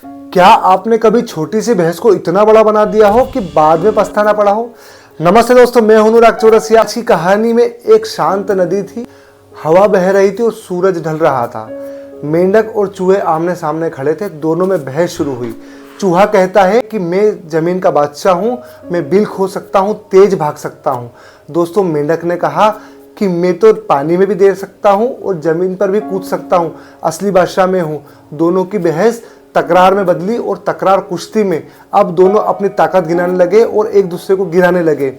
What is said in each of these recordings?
क्या आपने कभी छोटी सी भैंस को इतना बड़ा बना दिया हो कि बाद में पछताना पड़ा हो? नमस्ते दोस्तों, मैं हूं अनुराग चौरसिया। अच्छी कहानी में एक शांत नदी थी, हवा बह रही थी और सूरज ढल रहा था। मेंढक और चूहे आमने सामने खड़े थे, दोनों में बहस शुरू हुई। चूहा कहता है कि मैं जमीन का बादशाह हूं, मैं बिल खो सकता हूं, तेज भाग सकता हूं। दोस्तों, मेंढक ने कहा कि मैं तो पानी में भी तैर सकता हूं और जमीन पर भी कूद सकता हूं, असली बादशाह मैं हूं। दोनों की बहस तकरार में बदली और तकरार कुश्ती में। अब दोनों अपनी ताकत गिनाने लगे और एक दूसरे को गिराने लगे।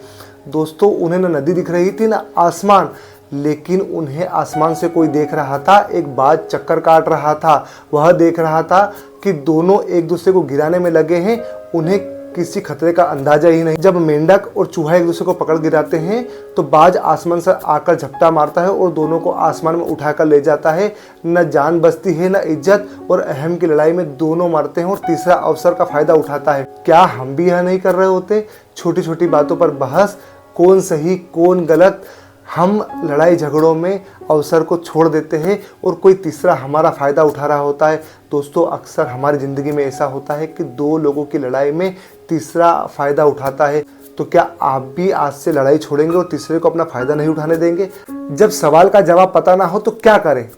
दोस्तों, उन्हें न नदी दिख रही थी न आसमान, लेकिन उन्हें आसमान से कोई देख रहा था। एक बाज चक्कर काट रहा था, वह देख रहा था कि दोनों एक दूसरे को गिराने में लगे हैं। उन्हें किसी खतरे का अंदाजा ही नहीं। जब मेंढक और चूहा एक दूसरे को पकड़ गिराते हैं तो बाज आसमान से आकर झपटा मारता है और दोनों को आसमान में उठाकर ले जाता है। न जान बचती है न इज्जत, और अहम की लड़ाई में दोनों मरते हैं और तीसरा अवसर का फायदा उठाता है। क्या हम भी यह नहीं कर रहे होते? छोटी छोटी बातों पर बहस, कौन सही कौन गलत। हम लड़ाई झगड़ों में अवसर को छोड़ देते हैं और कोई तीसरा हमारा फ़ायदा उठा रहा होता है। दोस्तों, अक्सर हमारी ज़िंदगी में ऐसा होता है कि दो लोगों की लड़ाई में तीसरा फ़ायदा उठाता है। तो क्या आप भी आज से लड़ाई छोड़ेंगे और तीसरे को अपना फ़ायदा नहीं उठाने देंगे? जब सवाल का जवाब पता ना हो तो क्या करें?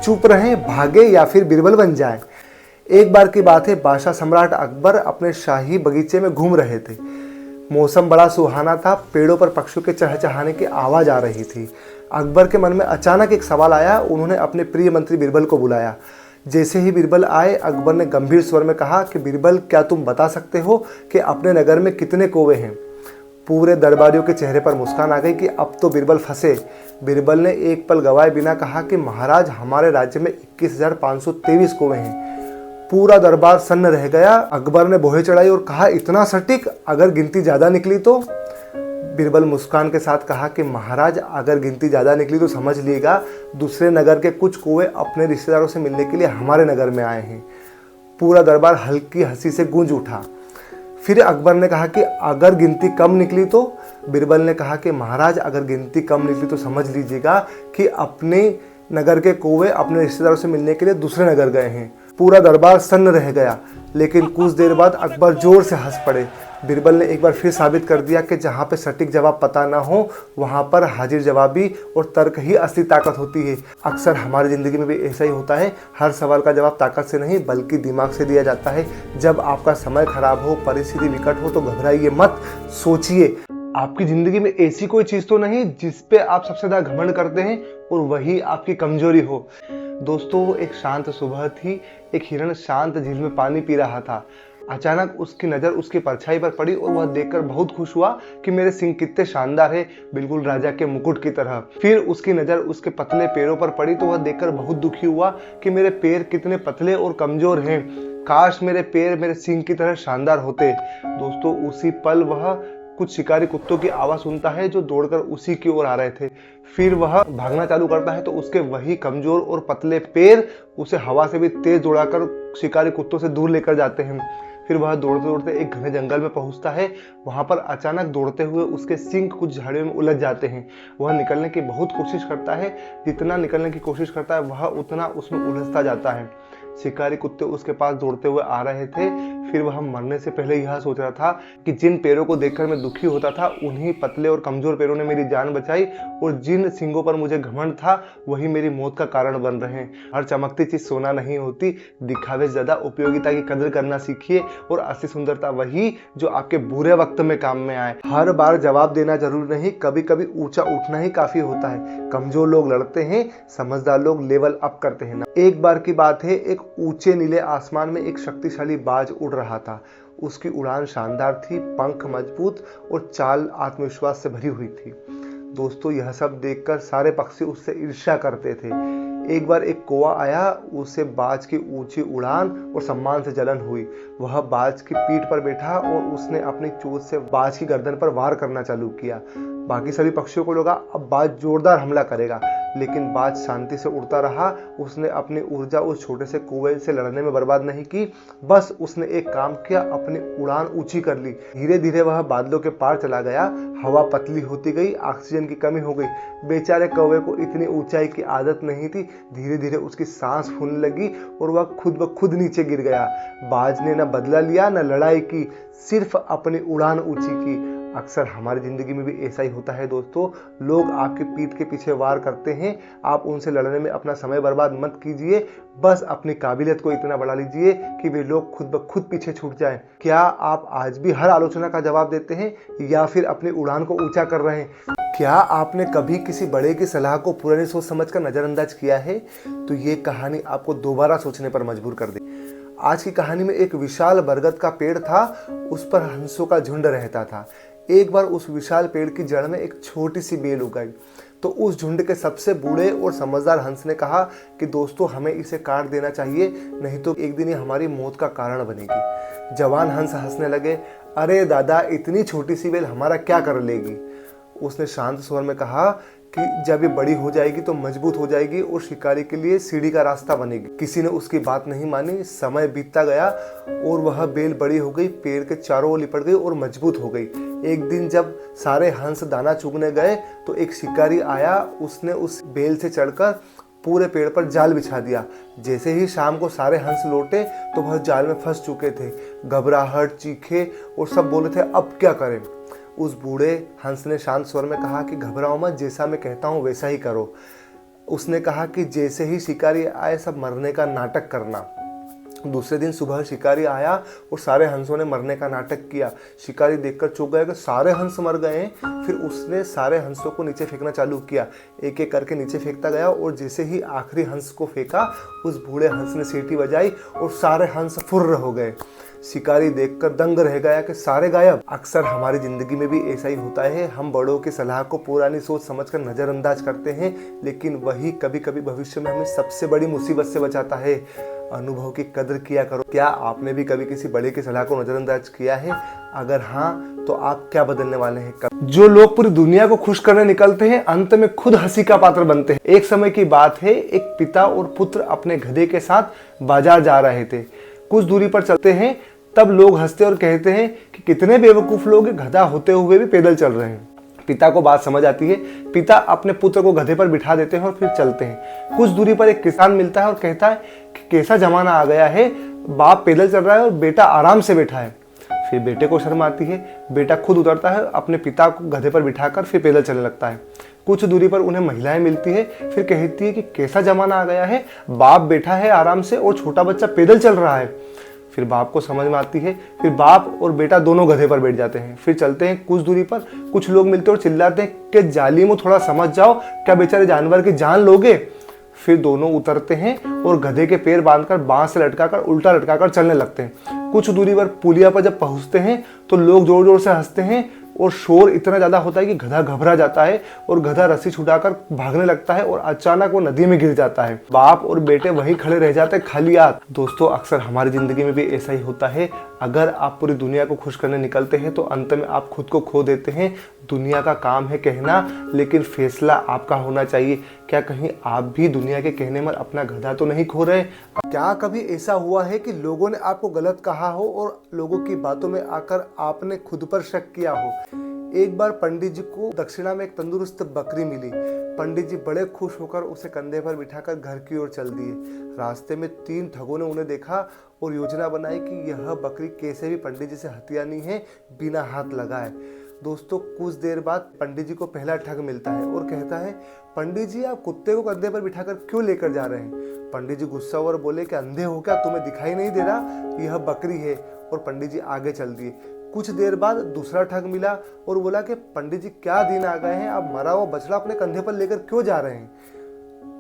चुप रहें, भागे या फिर बिरबल बन जाएं? एक बार की बात है, बादशाह सम्राट अकबर अपने शाही बगीचे में घूम रहे थे। मौसम बड़ा सुहाना था, पेड़ों पर पक्षियों के चहचहाने की आवाज़ आ रही थी। अकबर के मन में अचानक एक सवाल आया। उन्होंने अपने प्रिय मंत्री बिरबल को बुलाया। जैसे ही बिरबल आए, अकबर ने गंभीर स्वर में कहा कि बिरबल, क्या तुम बता सकते हो कि अपने नगर में कितने कौवे हैं? पूरे दरबारियों के चेहरे पर मुस्कान आ गई कि अब तो बिरबल फंसे। बिरबल ने एक पल गवाए बिना कहा कि महाराज, हमारे राज्य में 21,523 कौवे हैं। पूरा दरबार सन्न रह गया। अकबर ने बोहे चढ़ाई और कहा, इतना सटीक? अगर गिनती ज्यादा निकली तो? बिरबल मुस्कान के साथ कहा कि महाराज, अगर गिनती ज्यादा निकली तो समझ लीजिएगा दूसरे नगर के कुछ कौवे अपने रिश्तेदारों से मिलने के लिए हमारे नगर में आए हैं। पूरा दरबार हल्की हंसी से गूंज उठा। फिर अकबर ने कहा कि अगर गिनती कम निकली तो? बिरबल ने कहा कि महाराज, अगर गिनती कम निकली तो समझ लीजिएगा कि अपने नगर के कौवे अपने रिश्तेदारों से मिलने के लिए दूसरे नगर गए हैं। पूरा दरबार सन्न रह गया, लेकिन कुछ देर बाद अकबर जोर से हंस पड़े। बिरबल ने एक बार फिर साबित कर दिया कि जहाँ पे सटीक जवाब पता ना हो, वहाँ पर हाजिर जवाबी और तर्क ही असली ताकत होती है। अक्सर हमारी ज़िंदगी में भी ऐसा ही होता है। हर सवाल का जवाब ताकत से नहीं बल्कि दिमाग से दिया जाता है। जब आपका समय खराब हो, परिस्थिति विकट हो तो घबराइए मत, सोचिए। आपकी ज़िंदगी में ऐसी कोई चीज़ तो नहीं जिस पे आप सबसे ज़्यादा घमंड करते हैं और वही आपकी कमजोरी हो। दोस्तों, एक शांत सुबह थी। एक हिरण शांत झील में पानी पी रहा था। अचानक उसकी नज़र उसकी परछाई पर पड़ी और वह देखकर बहुत खुश हुआ कि मेरे सिंह कितने शानदार है, बिल्कुल राजा के मुकुट की तरह। फिर उसकी नज़र उसके पतले पैरों पर पड़ी तो वह देखकर बहुत दुखी हुआ कि मेरे पैर कितने पतले और कमजोर हैं। काश मेरे पैर मेरे सिंह की तरह शानदार होते। दोस्तों, उसी पल वह कुछ शिकारी कुत्तों की आवाज़ सुनता है जो दौड़कर उसी की ओर आ रहे थे। फिर वह भागना चालू करता है तो उसके वही कमजोर और पतले पैर उसे हवा से भी तेज दौड़ाकर शिकारी कुत्तों से दूर लेकर जाते हैं। फिर वह दौड़ते दौड़ते एक घने जंगल में पहुंचता है। वहां पर अचानक दौड़ते हुए उसके सींग कुछ झाड़ियों में उलझ जाते हैं। वह निकलने की बहुत कोशिश करता है। जितना निकलने की कोशिश करता है वह उतना उसमें उलझता जाता है। शिकारी कुत्ते उसके पास दौड़ते हुए आ रहे थे। फिर वह मरने से पहले यह सोच रहा था कि जिन पैरों को देखकर मैं दुखी होता था, उन्हीं पतले और कमजोर पैरों ने मेरी जान बचाई, और जिन सींगों पर मुझे घमंड था वही मेरी मौत का कारण बन रहे हैं। हर चमकती चीज सोना नहीं होती। दिखावे से ज्यादा उपयोगिता की कदर करना सीखिए, और असली सुंदरता वही जो आपके बुरे वक्त में काम में आए। हर बार जवाब देना जरूरी नहीं, कभी कभी ऊंचा उठना ही काफी होता है। कमजोर लोग लड़ते हैं, समझदार लोग लेवल अप करते हैं। एक बार की बात है, एक ऊंचे नीले आसमान में एक शक्तिशाली बाज उड़ रहा था। उसकी उड़ान शानदार थी, पंख मजबूत और चाल आत्मविश्वास से भरी हुई थी। दोस्तों, यह सब देखकर सारे पक्षी उससे ईर्ष्या करते थे। एक बार एक कौवा आया, उसे बाज की ऊंची उड़ान और सम्मान से जलन हुई। वह बाज की पीठ पर बैठा और उसने अपनी चोंच से बाज की गर्दन पर वार करना चालू किया। बाकी सभी पक्षियों को लगा अब बाज जोरदार हमला करेगा, लेकिन बाज शांति से उड़ता रहा। उसने अपनी ऊर्जा उस छोटे से कौवे से लड़ने में बर्बाद नहीं की, बस उसने एक काम किया, अपनी उड़ान ऊंची कर ली। धीरे धीरे वह बादलों के पार चला गया। हवा पतली होती गई, ऑक्सीजन की कमी हो गई। बेचारे कौवे को इतनी ऊंचाई की आदत नहीं थी। धीरे धीरे उसकी सांस फूलने लगी और वह खुद ब खुद नीचे गिर गया। बाज ने न बदला लिया न लड़ाई की, सिर्फ अपनी उड़ान ऊंची की। अक्सर हमारी जिंदगी में भी ऐसा ही होता है दोस्तों। लोग आपके पीठ के पीछे वार करते हैं, आप उनसे लड़ने में अपना समय बर्बाद मत कीजिए। बस अपनी काबिलियत को इतना बढ़ा लीजिए कि वे लोग खुद ब खुद पीछे छूट जाएं। क्या आप आज भी हर आलोचना का जवाब देते हैं या फिर अपनी उड़ान को ऊंचा कर रहे हैं? क्या आपने कभी किसी बड़े की सलाह को पुरानी सोच समझकर नजरअंदाज किया है? तो ये कहानी आपको दोबारा सोचने पर मजबूर कर दे। आज की कहानी में एक विशाल बरगद का पेड़ था, उस पर हंसों का झुंड रहता था। एक बार उस विशाल पेड़ की जड़ में एक छोटी सी बेल उग गई, तो उस झुंड के सबसे बूढ़े और समझदार हंस ने कहा कि दोस्तों, हमें इसे काट देना चाहिए, नहीं तो एक दिन ये हमारी मौत का कारण बनेगी। जवान हंस हंसने लगे, अरे दादा, इतनी छोटी सी बेल हमारा क्या कर लेगी? उसने शांत स्वर में कहा कि जब ये बड़ी हो जाएगी तो मजबूत हो जाएगी और शिकारी के लिए सीढ़ी का रास्ता बनेगी। किसी ने उसकी बात नहीं मानी। समय बीतता गया और वह बेल बड़ी हो गई, पेड़ के चारों ओर लिपट गई और मजबूत हो गई। एक दिन जब सारे हंस दाना चुगने गए तो एक शिकारी आया। उसने उस बेल से चढ़कर पूरे पेड़ पर जाल बिछा दिया। जैसे ही शाम को सारे हंस लौटे तो वह जाल में फंस चुके थे। घबराहट, चीखे और सब बोले थे, अब क्या करें? उस बूढ़े हंस ने शांत स्वर में कहा कि घबराओ मत, जैसा मैं कहता हूँ वैसा ही करो। उसने कहा कि जैसे ही शिकारी आए सब मरने का नाटक करना। दूसरे दिन सुबह शिकारी आया और सारे हंसों ने मरने का नाटक किया। शिकारी देखकर चौंक गया कि सारे हंस मर गए हैं। फिर उसने सारे हंसों को नीचे फेंकना चालू किया। एक एक करके नीचे फेंकता गया और जैसे ही आखिरी हंस को फेंका, उस बूढ़े हंस ने सीटी बजाई और सारे हंस फुर्र हो गए। शिकारी देखकर दंग रह गया कि सारे गायब। अक्सर हमारी जिंदगी में भी ऐसा ही होता है। हम बड़ों की सलाह को पुरानी सोच समझकर नजरअंदाज करते हैं, लेकिन वही कभी कभी भविष्य में हमें सबसे बड़ी मुसीबत से बचाता है। अनुभव की कदर किया करो। क्या आपने भी कभी किसी बड़े की सलाह को नजरअंदाज किया है? अगर हाँ, तो आप क्या बदलने वाले हैं? जो लोग पूरी दुनिया को खुश करने निकलते हैं, अंत में खुद हंसी का पात्र बनते हैं। एक समय की बात है, एक पिता और पुत्र अपने गधे के साथ बाजार जा रहे थे। कुछ दूरी पर चलते हैं, तब लोग हंसते और कहते हैं कि कितने बेवकूफ लोग गधा होते हुए भी पैदल चल रहे हैं। पिता को बात समझ आती है। पिता अपने पुत्र को गधे पर बिठा देते हैं और फिर चलते हैं। कुछ दूरी पर एक किसान मिलता है और कहता है कि कैसा जमाना आ गया है, बाप पैदल चल रहा है और बेटा आराम से बैठा है। फिर बेटे को शर्म आती है। बेटा खुद उतरता है, अपने पिता को गधे पर बिठाकर फिर पैदल चलने लगता है। कुछ दूरी पर उन्हें महिलाएं मिलती है। फिर कहती है कि कैसा जमाना आ गया है, बाप बैठा है आराम से और छोटा बच्चा पैदल चल रहा है। फिर बाप को समझ में आती है। फिर बाप और बेटा दोनों गधे पर बैठ जाते हैं। फिर चलते हैं। कुछ दूरी पर कुछ लोग मिलते हैं और चिल्लाते हैं कि जालिमों, थोड़ा समझ जाओ, क्या बेचारे जानवर की जान लोगे? फिर दोनों उतरते हैं और गधे के पैर बांधकर बांस से लटकाकर उल्टा लटकाकर चलने लगते हैं। कुछ दूरी पर पुलिया पर जब पहुंचते हैं तो लोग जोर जोर से हंसते हैं और शोर इतना ज्यादा होता है कि गधा घबरा जाता है और गधा रस्सी छुड़ाकर भागने लगता है और अचानक वो नदी में गिर जाता है। बाप और बेटे वहीं खड़े रह जाते हैं खाली हाथ। दोस्तों, अक्सर हमारी जिंदगी में भी ऐसा ही होता है। अगर आप पूरी दुनिया को खुश करने निकलते हैं तो अंत में आप खुद को खो देते हैं। दुनिया का काम है कहना, लेकिन फैसला आपका होना चाहिए। क्या कहीं आप भी दुनिया के कहने में अपना गधा तो नहीं खो रहे? क्या कभी ऐसा हुआ है कि लोगों ने आपको गलत कहा हो और लोगों की बातों में आकर आपने खुद पर शक किया हो? एक बार पंडित जी को दक्षिणा में एक तंदुरुस्त बकरी मिली। पंडित जी बड़े खुश होकर उसे कंधे पर बिठाकर घर की ओर चल दिए। रास्ते में 3 ठगों ने उन्हें देखा और योजना बनाई कि यह बकरी कैसे भी पंडित जी से हथियानी है बिना हाथ लगाए। दोस्तों, कुछ देर बाद पंडित जी को पहला ठग मिलता है और कहता है, पंडित जी, आप कुत्ते को कंधे पर बिठाकर क्यों लेकर जा रहे हैं? पंडित जी गुस्सा हुआ और बोले कि अंधे हो क्या, तुम्हें दिखाई नहीं दे रहा, यह बकरी है। और पंडित जी आगे चल दिए। कुछ देर बाद दूसरा ठग मिला और बोला कि पंडित जी, क्या दिन आ गए हैं, आप मरा हुआ बछड़ा अपने कंधे पर लेकर क्यों जा रहे हैं?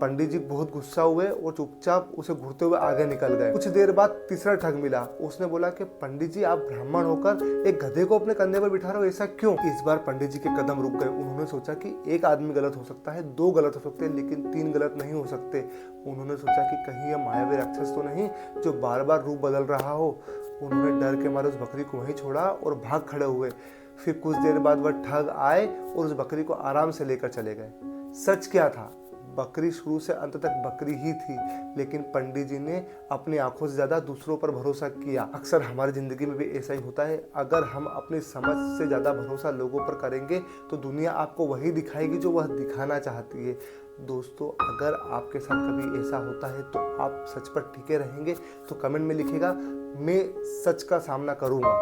पंडित जी बहुत गुस्सा हुए और चुपचाप उसे घूरते हुए आगे निकल गए। कुछ देर बाद तीसरा ठग मिला। उसने बोला कि पंडित जी, आप ब्राह्मण होकर एक गधे को अपने कंधे पर बिठा रहे हो, ऐसा क्यों? इस बार पंडित जी के कदम रुक गए। उन्होंने सोचा कि एक आदमी गलत हो सकता है, 2 गलत हो सकते हैं, लेकिन 3 गलत नहीं हो सकते। उन्होंने सोचा कि कहीं यह मायावी राक्षस तो नहीं जो बार बार रूप बदल रहा हो। उन्होंने डर के मारे उस बकरी को वहीं छोड़ा और भाग खड़े हुए। फिर कुछ देर बाद वह ठग आए और उस बकरी को आराम से लेकर चले गए। सच क्या था? बकरी शुरू से अंत तक बकरी ही थी, लेकिन पंडित जी ने अपनी आंखों से ज़्यादा दूसरों पर भरोसा किया। अक्सर हमारी ज़िंदगी में भी ऐसा ही होता है। अगर हम अपनी समझ से ज़्यादा भरोसा लोगों पर करेंगे तो दुनिया आपको वही दिखाएगी जो वह दिखाना चाहती है। दोस्तों, अगर आपके साथ कभी ऐसा होता है तो आप सच पर टिके रहेंगे? तो कमेंट में लिखिएगा, मैं सच का सामना करूँगा।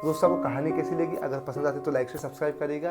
दोस्तों, आपको कहानी कैसी लगी? अगर पसंद आती तो लाइक से सब्सक्राइब करिएगा।